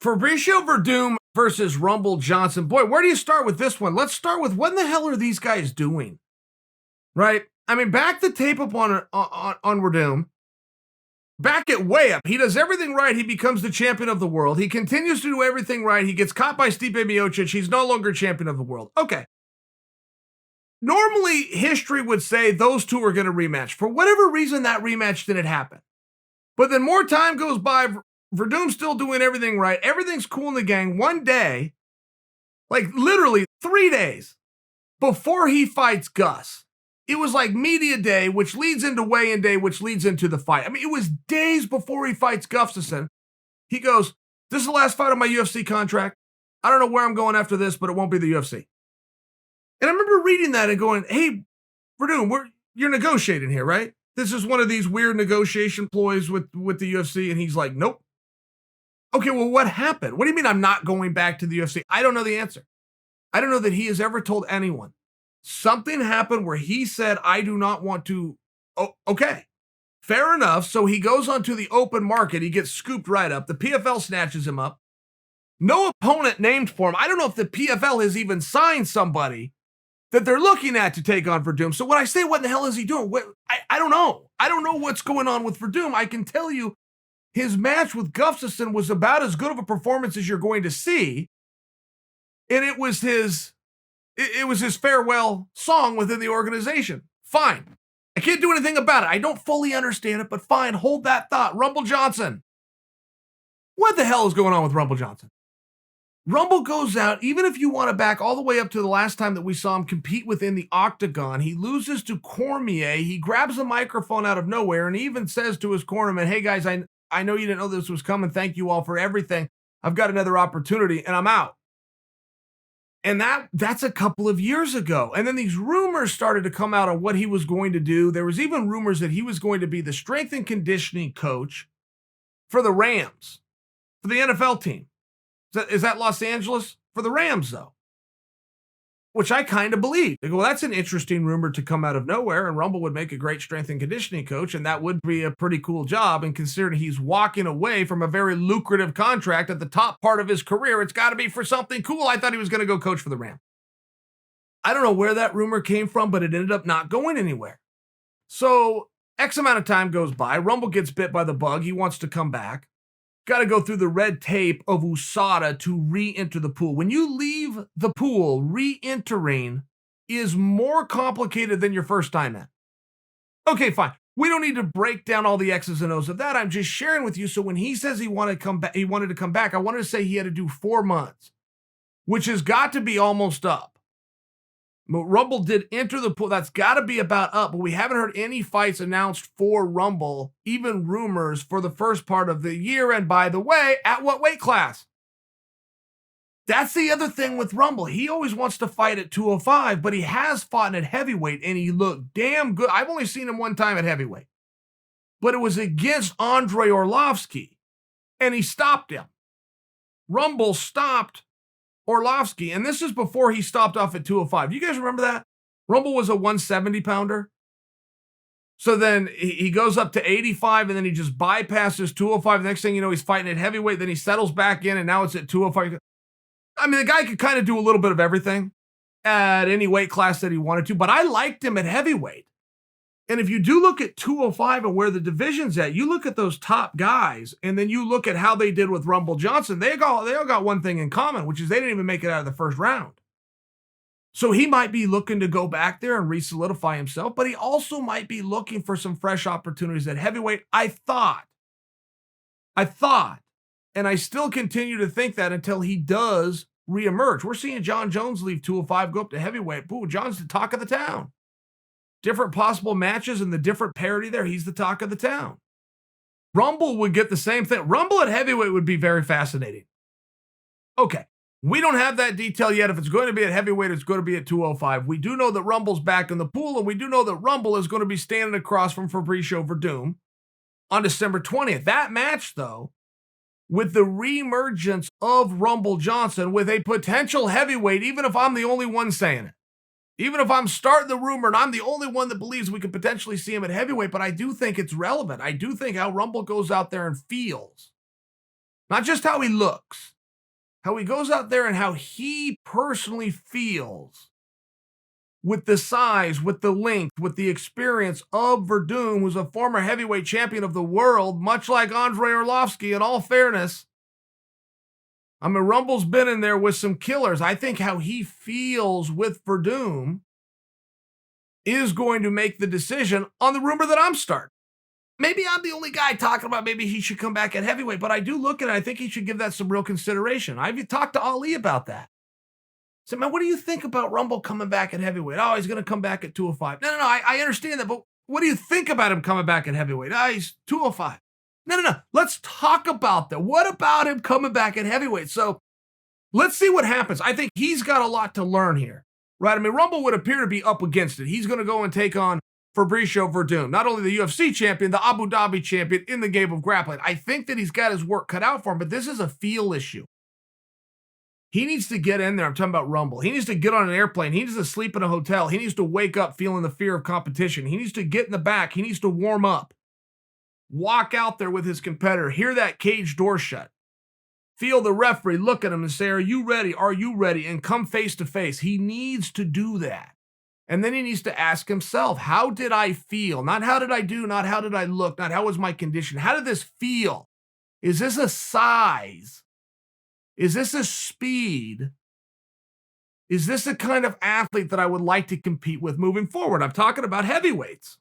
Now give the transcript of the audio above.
Fabricio Werdum versus Rumble Johnson. Boy, where do you start with this one? Let's start with what in the hell are these guys doing? Right? I mean, back the tape up on Werdum. Back it way up. He does everything right. He becomes the champion of the world. He continues to do everything right. He gets caught by Stipe Miocic. He's no longer champion of the world. Okay. Normally, history would say those two are going to rematch. For whatever reason, that rematch didn't happen. But then more time goes by. Werdum's still doing everything right. Everything's cool in the gang. One day, like literally 3 days before he fights Gus, it was like media day, which leads into weigh-in day, which leads into the fight. I mean, it was days before he fights Gustafsson. He goes, "This is the last fight of my UFC contract. I don't know where I'm going after this, but it won't be the UFC." And I remember reading that and going, "Hey, Werdum, you're negotiating here, right? This is one of these weird negotiation ploys with the UFC." And he's like, "Nope." Okay, well, what happened? What do you mean I'm not going back to the UFC? I don't know the answer. I don't know that he has ever told anyone. Something happened where he said, "I do not want to." Oh, okay, fair enough. So he goes onto the open market. He gets scooped right up. The PFL snatches him up. No opponent named for him. I don't know if the PFL has even signed somebody that they're looking at to take on Werdum. So when I say, what in the hell is he doing? I don't know. I don't know what's going on with Werdum. I can tell you his match with Gustafsson was about as good of a performance as you're going to see. And it was his farewell song within the organization. Fine. I can't do anything about it. I don't fully understand it, but fine. Hold that thought. Rumble Johnson. What the hell is going on with Rumble Johnson? Rumble goes out, even if you want to back all the way up to the last time that we saw him compete within the octagon, he loses to Cormier. He grabs a microphone out of nowhere and he even says to his cornerman, "Hey guys, I know you didn't know this was coming. Thank you all for everything. I've got another opportunity and I'm out." And that's a couple of years ago. And then these rumors started to come out on what he was going to do. There was even rumors that he was going to be the strength and conditioning coach for the Rams, for the NFL team. Is that Los Angeles? For the Rams, though. Which I kind of believe. Well, that's an interesting rumor to come out of nowhere, and Rumble would make a great strength and conditioning coach, and that would be a pretty cool job. And considering he's walking away from a very lucrative contract at the top part of his career, it's got to be for something cool. I thought he was going to go coach for the Rams. I don't know where that rumor came from, but it ended up not going anywhere. So X amount of time goes by. Rumble gets bit by the bug. He wants to come back. Got to go through the red tape of USADA to re-enter the pool. When you leave the pool, re-entering is more complicated than your first time in. Okay, fine. We don't need to break down all the X's and O's of that. I'm just sharing with you. So when he says he wanted to come back, I wanted to say he had to do 4 months, which has got to be almost up. But Rumble did enter the pool. That's got to be about up, but we haven't heard any fights announced for Rumble, even rumors for the first part of the year. And by the way, at what weight class? That's the other thing with Rumble. He always wants to fight at 205, but he has fought at heavyweight, and he looked damn good. I've only seen him one time at heavyweight, but it was against Andrei Arlovsky, and he stopped him. Rumble stopped Orlovsky, and this is before he stopped off at 205. You guys remember that? Rumble was a 170 pounder. So then he goes up to 85, and then he just bypasses 205. The next thing you know, he's fighting at heavyweight. Then he settles back in, and now it's at 205. I mean, the guy could kind of do a little bit of everything at any weight class that he wanted to, but I liked him at heavyweight. And if you do look at 205 and where the division's at, you look at those top guys, and then you look at how they did with Rumble Johnson. They all got one thing in common, which is they didn't even make it out of the first round. So he might be looking to go back there and re-solidify himself, but he also might be looking for some fresh opportunities at heavyweight. I thought, and I still continue to think that until he does reemerge. We're seeing John Jones leave 205, go up to heavyweight. Boo, John's the talk of the town. Different possible matches and the different parity there, he's the talk of the town. Rumble would get the same thing. Rumble at heavyweight would be very fascinating. Okay, we don't have that detail yet. If it's going to be at heavyweight, it's going to be at 205. We do know that Rumble's back in the pool, and we do know that Rumble is going to be standing across from Fabricio Werdum on December 20th. That match, though, with the reemergence of Rumble Johnson with a potential heavyweight, even if I'm the only one saying it, even if I'm starting the rumor and I'm the only one that believes we could potentially see him at heavyweight, but I do think it's relevant. I do think how Rumble goes out there and feels. Not just how he looks, how he goes out there and how he personally feels with the size, with the length, with the experience of Werdum, who's a former heavyweight champion of the world, much like Andrei Arlovsky, in all fairness. I mean, Rumble's been in there with some killers. I think how he feels with Werdum is going to make the decision on the rumor that I'm starting. Maybe I'm the only guy talking about maybe he should come back at heavyweight, but I do look at it. I think he should give that some real consideration. I've talked to Ali about that. So, man, what do you think about Rumble coming back at heavyweight? Oh, he's going to come back at 205. No, I understand that, but what do you think about him coming back at heavyweight? Oh, he's 205. No. Let's talk about that. What about him coming back at heavyweight? So let's see what happens. I think he's got a lot to learn here, right? I mean, Rumble would appear to be up against it. He's going to go and take on Fabricio Werdum, not only the UFC champion, the Abu Dhabi champion in the game of grappling. I think that he's got his work cut out for him, but this is a feel issue. He needs to get in there. I'm talking about Rumble. He needs to get on an airplane. He needs to sleep in a hotel. He needs to wake up feeling the fear of competition. He needs to get in the back. He needs to warm up. Walk out there with his competitor. Hear that cage door shut. Feel the referee look at him and say, are you ready? Are you ready? And come face to face. He needs to do that. And then he needs to ask himself, how did I feel? Not how did I do, not how did I look, not how was my condition. How did this feel? Is this a size? Is this a speed? Is this the kind of athlete that I would like to compete with moving forward? I'm talking about heavyweights.